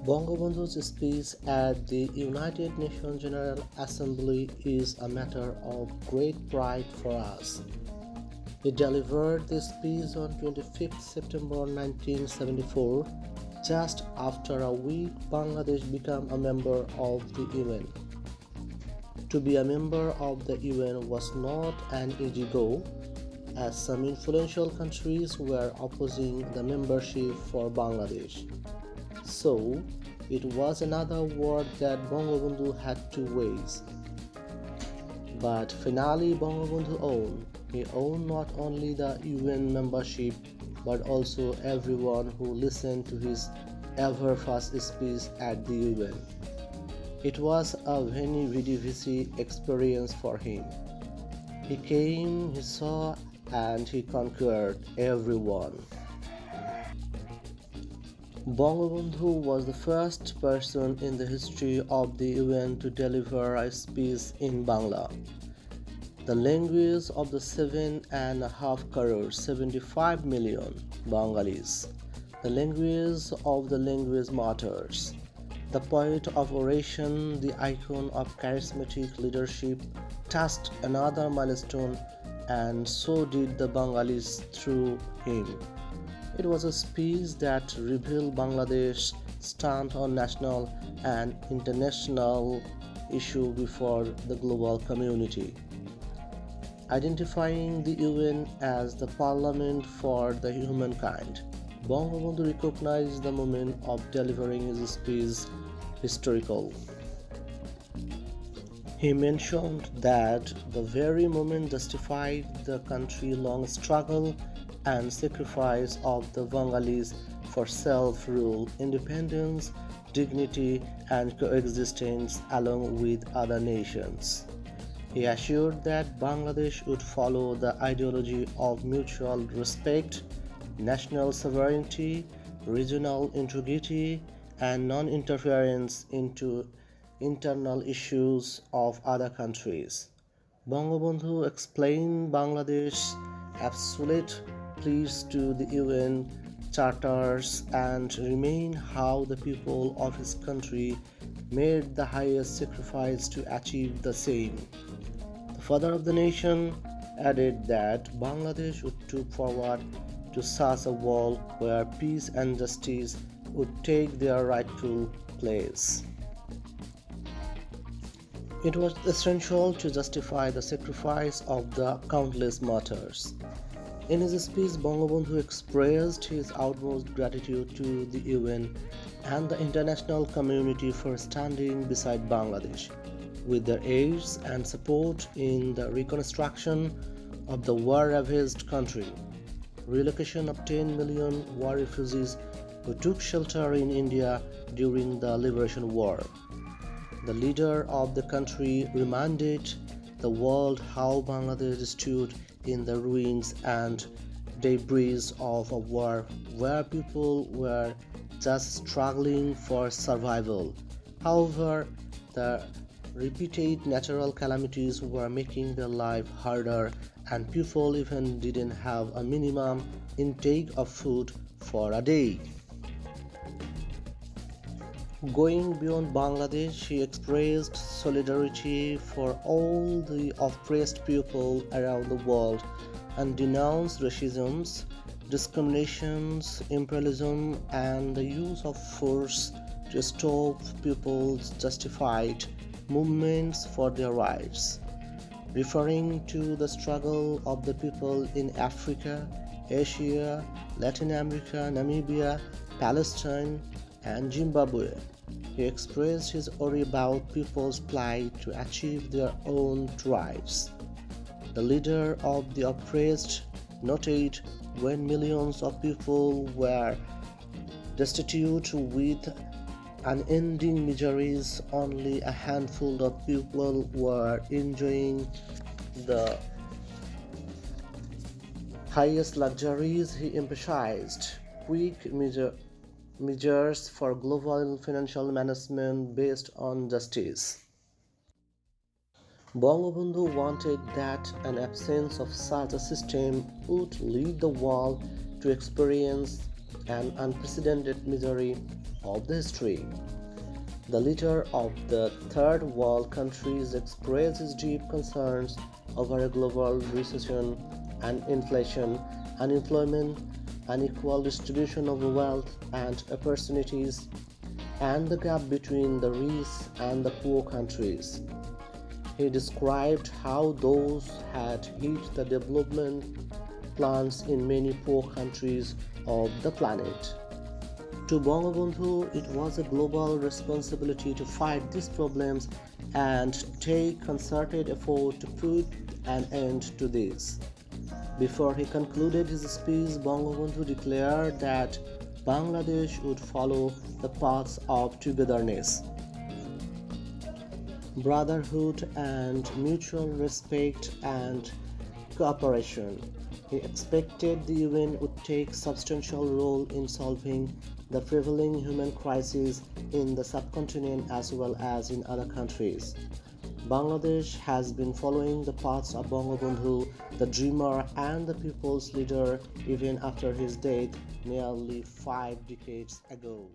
Bangabandhu's speech at the United Nations General Assembly is a matter of great pride for us. He delivered the speech on 25th September 1974, just after a week Bangladesh became a member of the UN. To be a member of the UN was not an easy goal, as some influential countries were opposing the membership for Bangladesh. So, it was another war that Bangabandhu had to wage. But finally, Bangabandhu won. He won not only the UN membership but also everyone who listened to his ever first speech at the UN. It was a very busy experience for him. He came, he saw, and he conquered everyone. Bangabandhu was the first person in the history of the UN to deliver a speech in Bangla, the language of the 7.5 crores 75 million Bengalis, the language of the language martyrs, the poet of oration, the icon of charismatic leadership, touched another milestone, and so did the Bengalis through him. It was a speech that revealed Bangladesh's stand on national and international issues before the global community. Identifying the UN as the parliament for the humankind, Bangabandhu recognized the moment of delivering his speech historical. He mentioned that the very moment justified the country-long struggle and sacrifice of the Bengalis for self-rule, independence, dignity, and coexistence along with other nations. He assured that Bangladesh would follow the ideology of mutual respect, national sovereignty, regional integrity, and non-interference into internal issues of other countries. Bangabandhu explained Bangladesh's absolute pledge to the UN charters and remain how the people of his country made the highest sacrifice to achieve the same. The father of the nation added that Bangladesh would look forward to such a world where peace and justice would take their rightful place. It was essential to justify the sacrifice of the countless martyrs. In his speech, Bangabandhu expressed his utmost gratitude to the UN and the international community for standing beside Bangladesh with their aid and support in the reconstruction of the war-ravaged country. Relocation of 10 million war refugees who took shelter in India during the Liberation War. The leader of the country reminded the world how Bangladesh stood in the ruins and debris of a war where people were just struggling for survival. However, the repeated natural calamities were making their life harder, and people even didn't have a minimum intake of food for a day. Going beyond Bangladesh, he expressed solidarity for all the oppressed people around the world and denounced racism, discriminations, imperialism, and the use of force to stop people's justified movements for their rights. Referring to the struggle of the people in Africa, Asia, Latin America, Namibia, Palestine, and Zimbabwe, he expressed his worry about people's plight to achieve their own rights. The leader of the oppressed noted when millions of people were destitute with unending miseries, only a handful of people were enjoying the highest luxuries. He emphasized quick measures for global financial management based on justice. Bangabandhu wanted that an absence of such a system would lead the world to experience an unprecedented misery of the history. The leader of the third world countries expressed his deep concerns over a global recession and inflation, unemployment, unequal distribution of wealth and opportunities, and the gap between the rich and the poor countries. He described how those had hit the development plans in many poor countries of the planet. To Bangabandhu, it was a global responsibility to fight these problems and take concerted effort to put an end to this. Before he concluded his speech, Bangabandhu declared that Bangladesh would follow the paths of togetherness, brotherhood, and mutual respect and cooperation. He expected the UN would take substantial role in solving the prevailing human crisis in the subcontinent as well as in other countries. Bangladesh has been following the paths of Bangabandhu, the dreamer and the people's leader, even after his death nearly 5 decades ago.